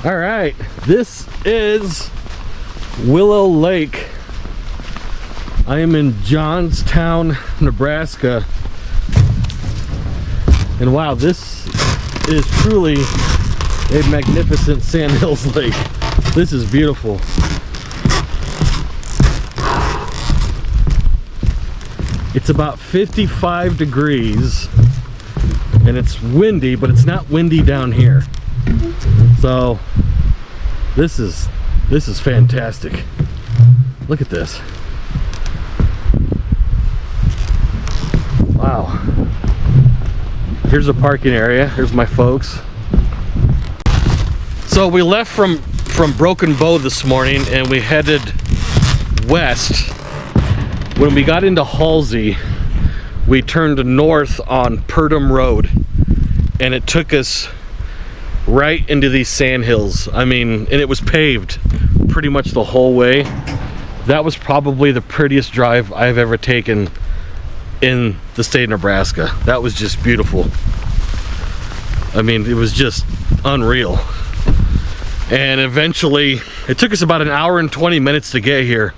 All right, this is Willow Lake. I am in Johnstown, Nebraska. And wow, this is truly a magnificent sandhills lake. This is beautiful. It's about 55 degrees and it's windy, but it's not windy down here. So this is fantastic. Look at this. Wow. Here's a parking area. Here's my folks. So we left from Broken Bow this morning and we headed west. When we got into Halsey, we turned north on Purdom Road and it took us right into these sandhills. I mean, and it was paved pretty much the whole way. That was probably the prettiest drive I've ever taken in the state of Nebraska. That was just beautiful. I mean, it was just unreal. And eventually, it took us about an hour and 20 minutes to get here.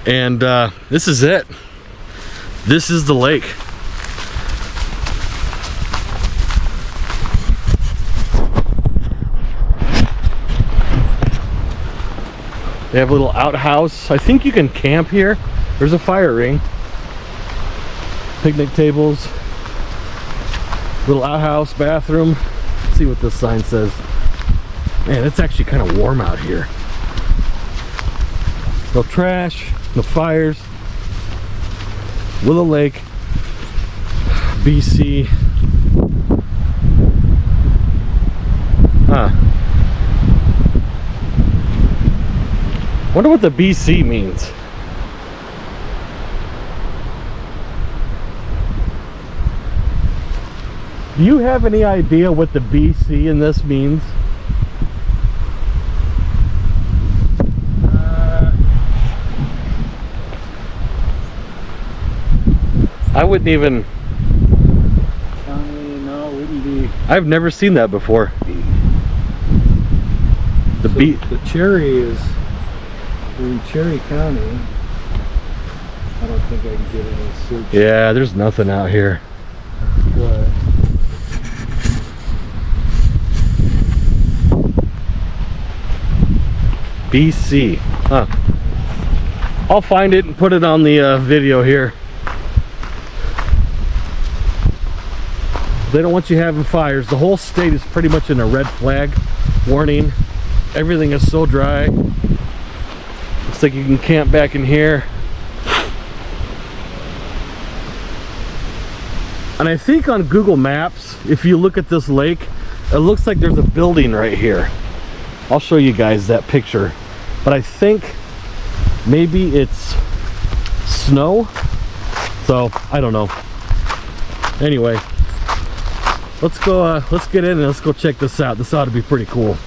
And this is it. This is the lake. They have a little outhouse. I think you can camp here. There's a fire ring. Picnic tables. Little outhouse, bathroom. Let's see what this sign says. Man, it's actually kind of warm out here. No trash, no fires. Willow Lake, BC. Huh. Wonder what the BC means. Do you have any idea what the BC in this means? I wouldn't even. No, it wouldn't be. I've never seen that before. The Cherry is in Cherry County. I don't think I can get any search. Yeah, there's nothing out here. But BC. Huh. I'll find it and put it on the video here. They don't want you having fires. The whole state is pretty much in a red flag warning. Everything is so dry. Looks like you can camp back in here. And I think on Google Maps, if you look at this lake, it looks like there's a building right here. I'll show you guys that picture. But I think maybe it's snow. So, I don't know. Anyway, let's go, let's get in and let's go check this out. This ought to be pretty cool.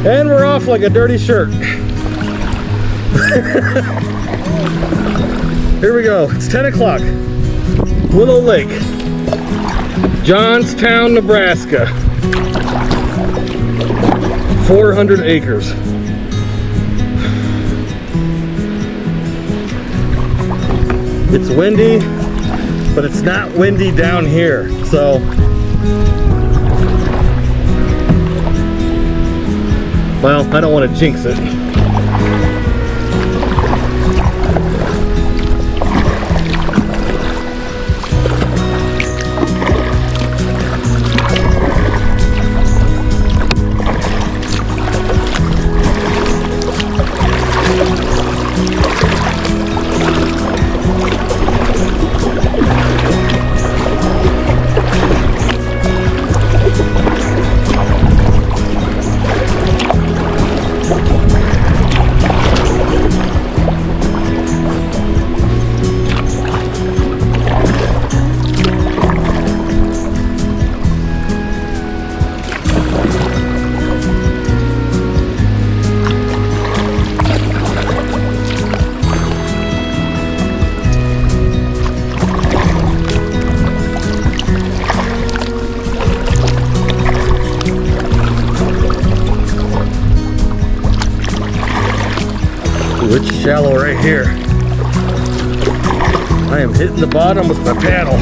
And we're off like a dirty shirt. Here we go. It's 10 o'clock. Willow Lake, Johnstown, Nebraska. 400 acres. It's windy, but it's not windy down here. So well, I don't want to jinx it. Ooh, it's shallow right here. I am hitting the bottom with my paddle.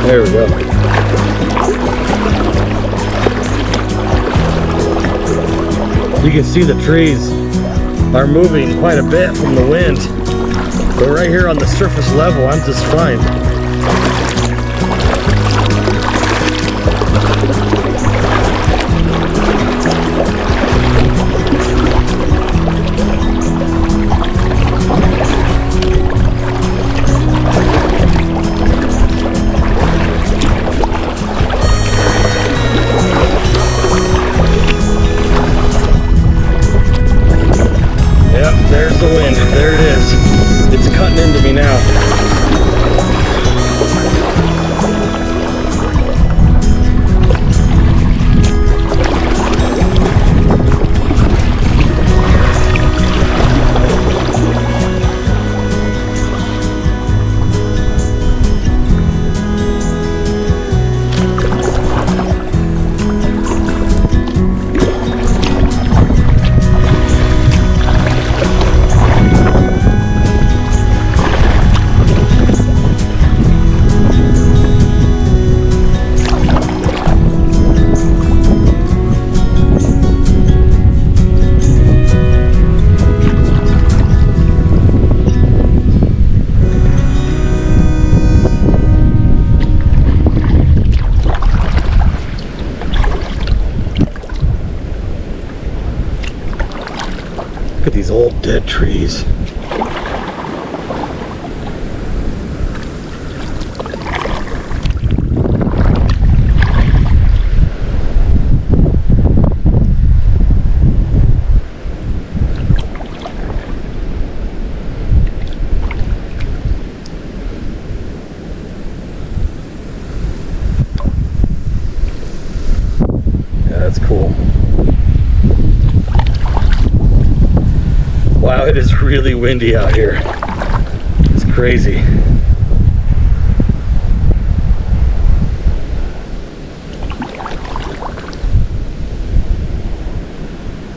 There we go. You can see the trees are moving quite a bit from the wind. But right here on the surface level, I'm just fine. Yep, there's the wind. There it is. It's cutting into me now. Look at these old dead trees. Yeah, that's cool. Wow, it is really windy out here. It's crazy.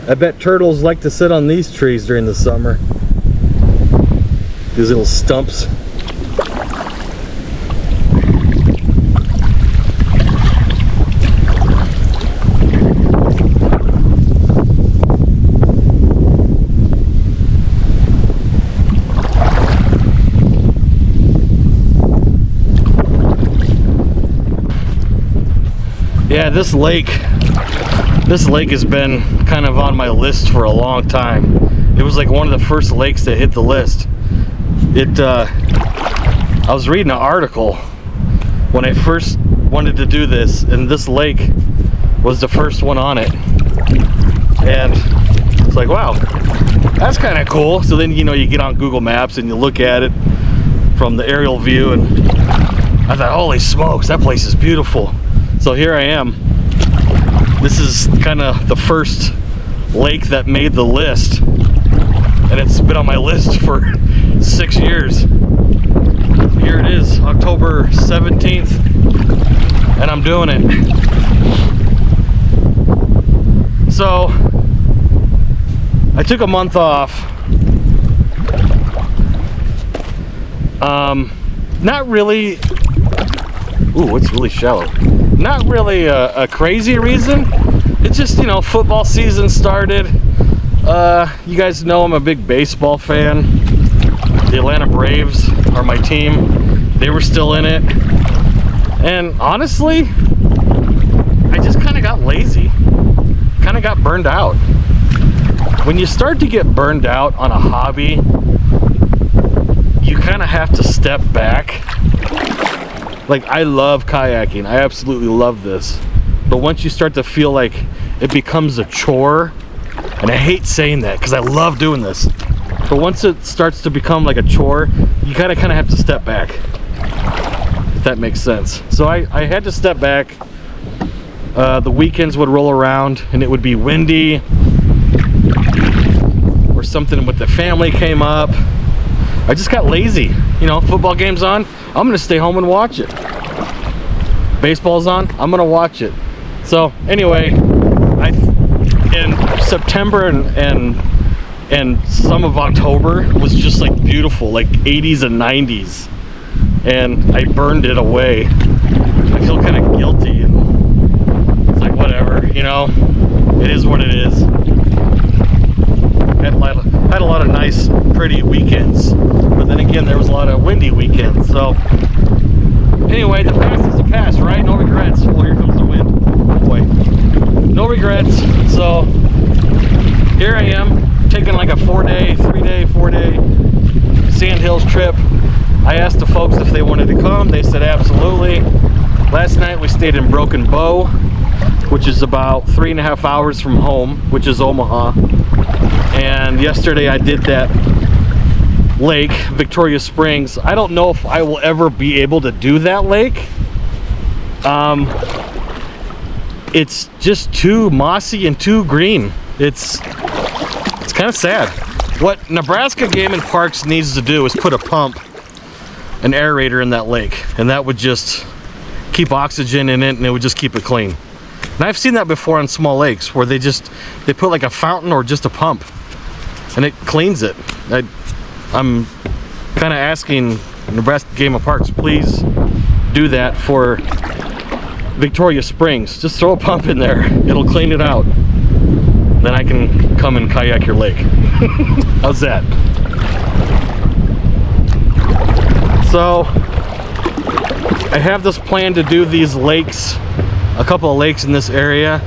I bet turtles like to sit on these trees during the summer. These little stumps. Yeah, this lake has been kind of on my list for a long time. It was like one of the first lakes that hit the list. I was reading an article when I first wanted to do this, and this lake was the first one on it. And it's like, wow, that's kind of cool. So then, you know, you get on Google Maps and you look at it from the aerial view, and I thought, holy smokes, that place is beautiful. So here I am. This is kind of the first lake that made the list, and it's been on my list for 6 years. Here it is, October 17th, and I'm doing it. So I took a month off. Not really. Ooh, it's really shallow. Not really a crazy reason. It's just, you know, football season started. You guys know I'm a big baseball fan. The Atlanta Braves are my team. They were still in it. And honestly, I just kind of got lazy. Kind of got burned out. When you start to get burned out on a hobby, you kind of have to step back. Like, I love kayaking. I absolutely love this. But once you start to feel like it becomes a chore, and I hate saying that because I love doing this, but once it starts to become like a chore, you kind of have to step back, if that makes sense. So I had to step back. The weekends would roll around and it would be windy. something with the family came up. I just got lazy. You know, football game's on, I'm gonna stay home and watch it. Baseball's on, I'm gonna watch it. So anyway, in September and some of October was just like beautiful, like 80s and 90s, and I burned it away. I feel kind of guilty, and it's like whatever, you know, it is what it is. Had a lot of nice, pretty weekends, but then again, there was a lot of windy weekends. So anyway, the past is the past, right? No regrets. Well, here comes the wind. Oh boy, no regrets. So here I am, taking like a 4-day Sand Hills trip. I asked the folks if they wanted to come. They said absolutely. Last night we stayed in Broken Bow, which is about 3.5 hours from home, which is Omaha. And yesterday I did that lake, Victoria Springs. I don't know if I will ever be able to do that lake. It's just too mossy and too green. It's kind of sad. What Nebraska Game and Parks needs to do is put a pump, an aerator in that lake, and that would just keep oxygen in it, and it would just keep it clean. And I've seen that before on small lakes where they put like a fountain or just a pump, and it cleans it. I'm kind of asking Nebraska Game and Parks, please do that for Victoria Springs. Just throw a pump in there, it'll clean it out. Then I can come and kayak your lake. How's that? So I have this plan to do these lakes, a couple of lakes in this area.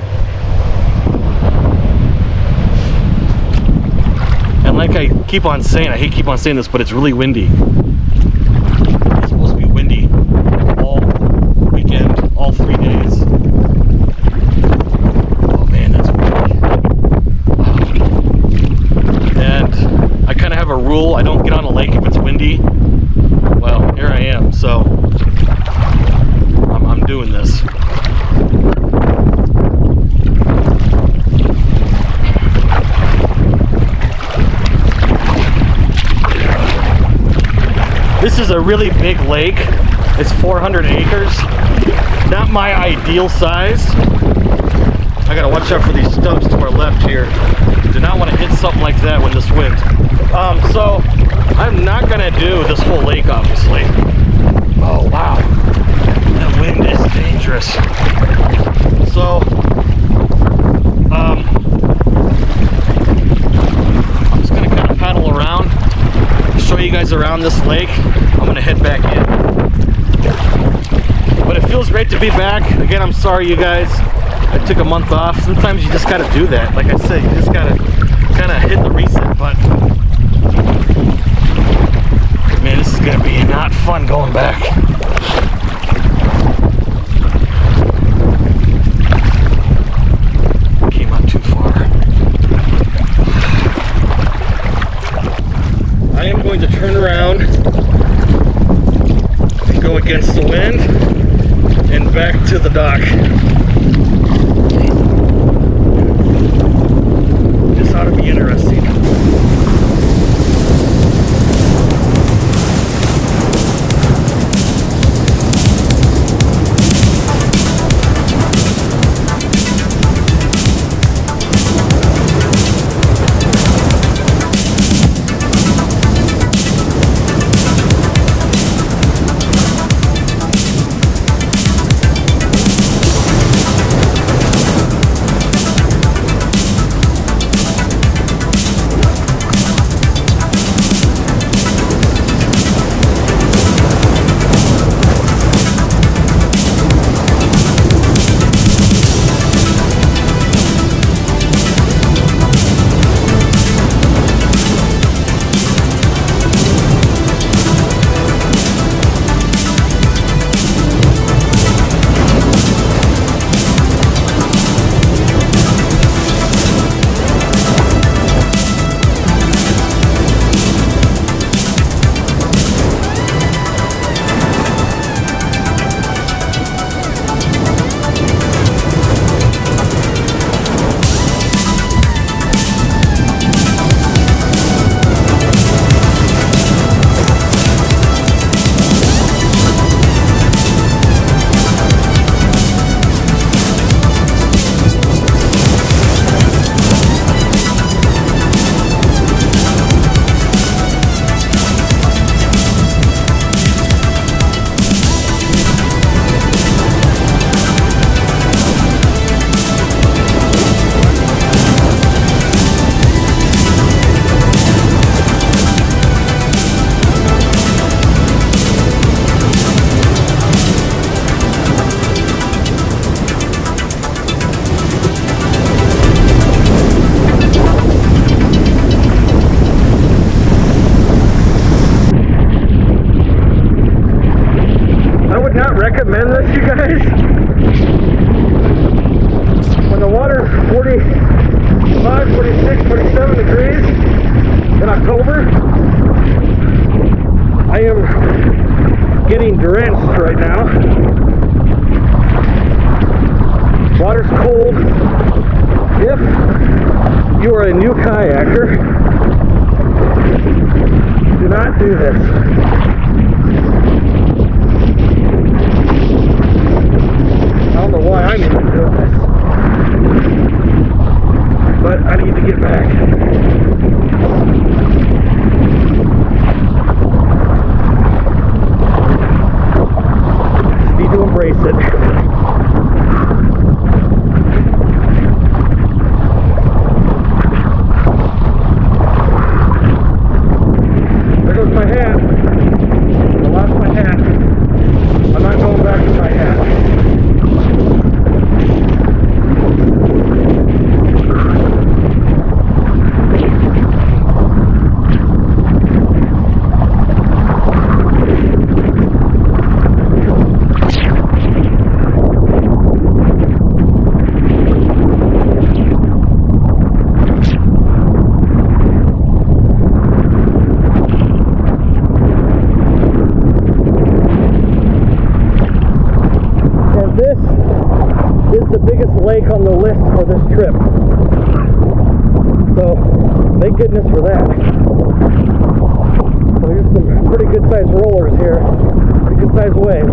And like I keep on saying, I hate keep on saying this, but it's really windy. It's supposed to be windy all weekend, all 3 days. Oh man, that's windy. Wow. And I kind of have a rule, I don't get on a lake if it's windy. Well, here I am, so I'm doing this. This is a really big lake. It's 400 acres. Not my ideal size. I gotta watch out for these stumps to our left here. Do not want to hit something like that with this wind. So I'm not gonna do this whole lake, obviously. Oh wow, that wind is dangerous. So I'm just gonna kind of paddle around, show you guys around this lake. I'm gonna head back in. But it feels great to be back. Again, I'm sorry you guys, I took a month off. Sometimes you just gotta do that. Like I said, you just gotta kind of hit the reset button. Man, this is gonna be not fun going back. Came out too far. I am going to turn around and go against the wind and back to the dock. This ought to be interesting. you are a new kayaker, do not do this. I don't know why I'm even doing this, but I need to get back. Need to embrace it. My hat. I lost my hat. I'm not going back to my hat. The biggest lake on the list for this trip, so thank goodness for that. So here's some pretty good sized rollers here, pretty good sized waves.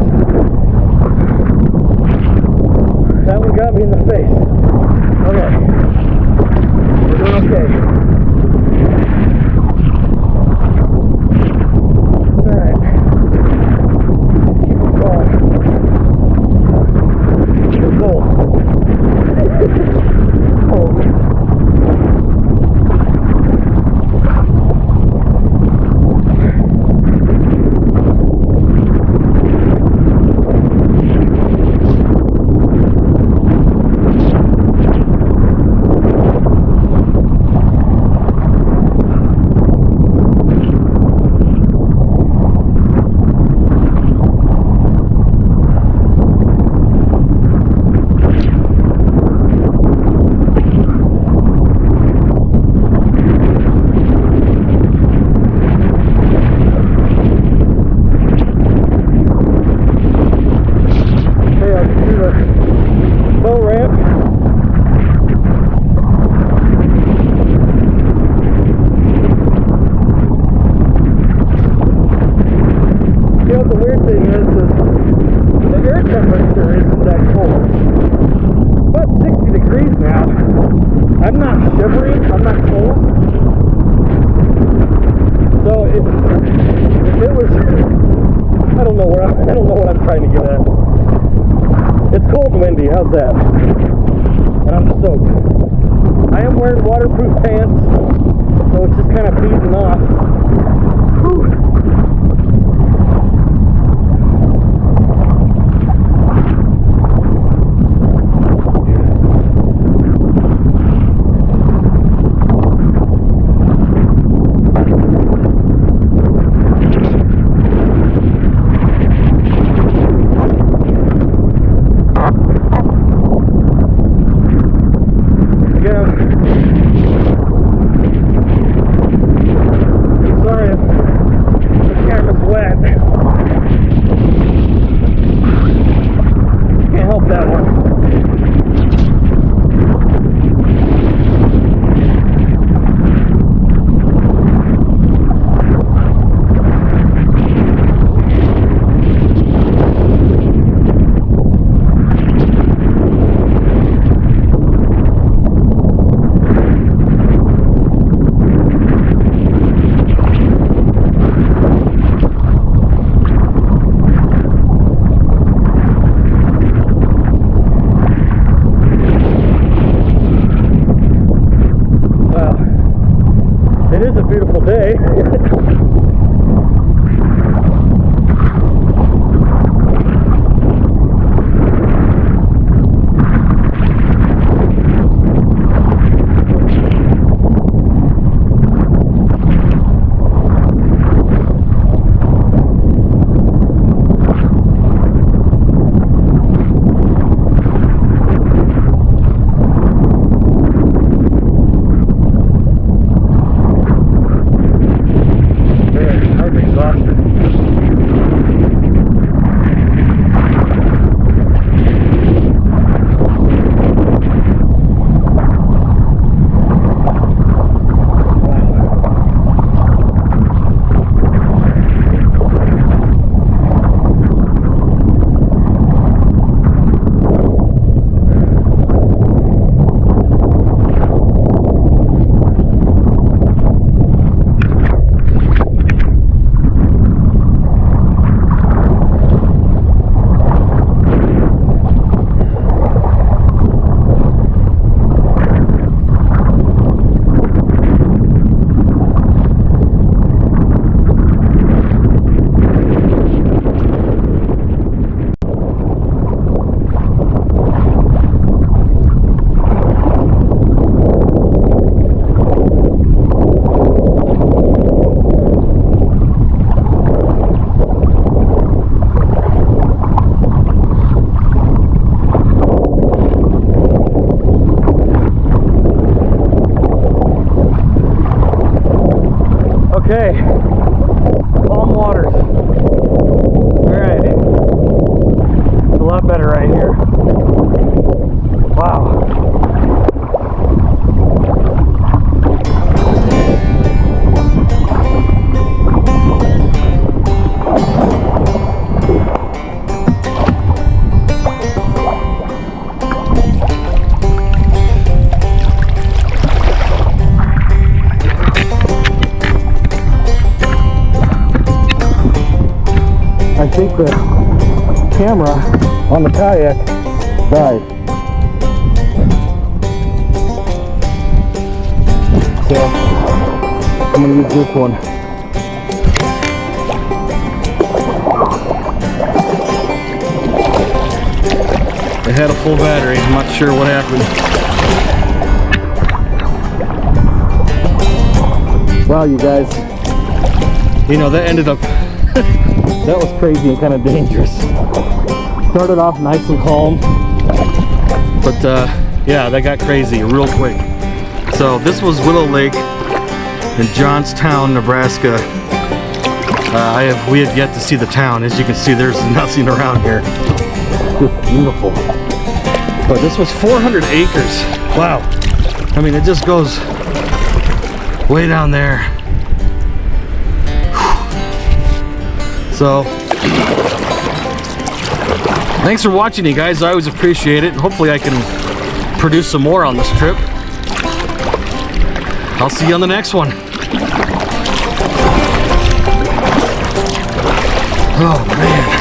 That one got me in the face. Okay, we're doing okay. All right, keep it going. It's cold. I'm not shivering, I'm not cold. So if it was, I don't know what I'm trying to get at. It's cold and windy, how's that? And I'm soaked. I am wearing waterproof pants, so it's just kind of beating off. Whew. Day. Okay, calm waters. Alright, it's a lot better right here. Wow. I think the camera on the kayak died. So I'm gonna use this one. It had a full battery. I'm not sure what happened. Wow, you guys. You know, that ended up that was crazy and kind of dangerous. Started off nice and calm, but yeah, that got crazy real quick. So this was Willow Lake in Johnstown, Nebraska. We had yet to see the town. As you can see, there's nothing around here. It's beautiful. But this was 400 acres. Wow. I mean, it just goes way down there. So, thanks for watching, you guys. I always appreciate it. Hopefully I can produce some more on this trip. I'll see you on the next one. Oh, man.